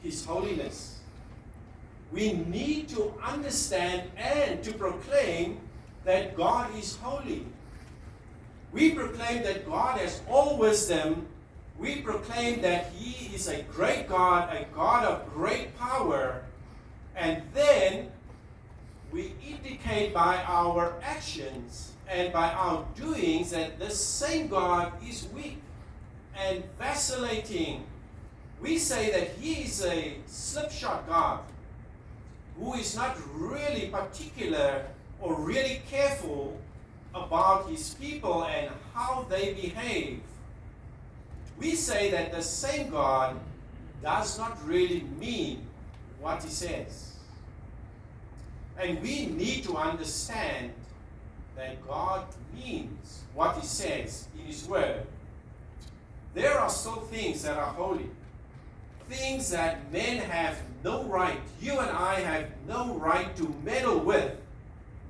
His holiness. We need to understand and to proclaim that God is holy. We proclaim that God has all wisdom. We proclaim that He is a great God, a God of great power. And then we indicate by our actions and by our doings that this same God is weak and vacillating. We say that He is a slipshod God who is not really particular or really careful about His people and how they behave. We say that the same God does not really mean what He says. And we need to understand that God means what He says in His Word. There are still things that are holy. Things that men have no right, you and I have no right to meddle with,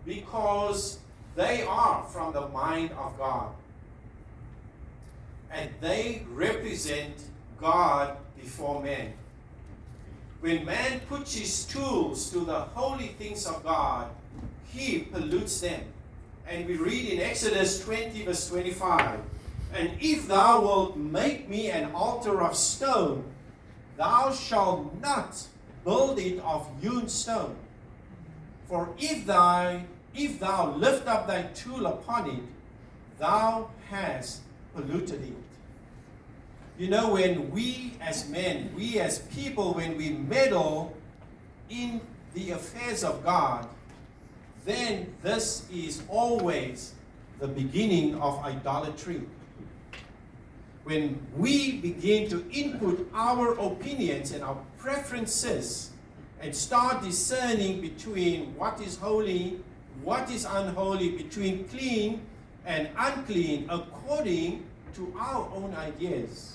because they are from the mind of God. And they represent God before men. When man puts his tools to the holy things of God, he pollutes them. And we read in Exodus 20 verse 25, "And if thou wilt make me an altar of stone, thou shalt not build it of hewn stone. For if thou lift up thy tool upon it, thou hast polluted it." You know, when we as men, we as people, when we meddle in the affairs of God, then this is always the beginning of idolatry. When we begin to input our opinions and our preferences and start discerning between what is holy, what is unholy, between clean and unclean according to our own ideas,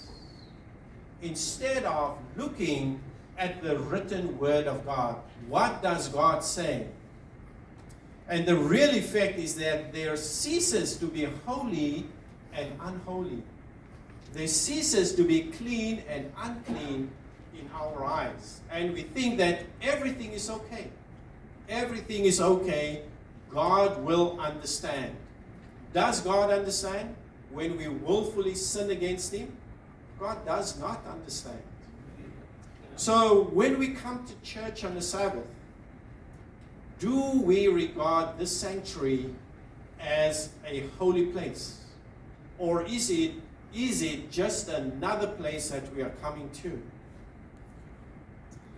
instead of looking at the written Word of God. What does God say? And the real effect is that there ceases to be holy and unholy. There ceases to be clean and unclean in our eyes. And we think that everything is okay. Everything is okay. God will understand. Does God understand when we willfully sin against Him? God does not understand. So when we come to church on the Sabbath, do we regard this sanctuary as a holy place? Or is it just another place that we are coming to?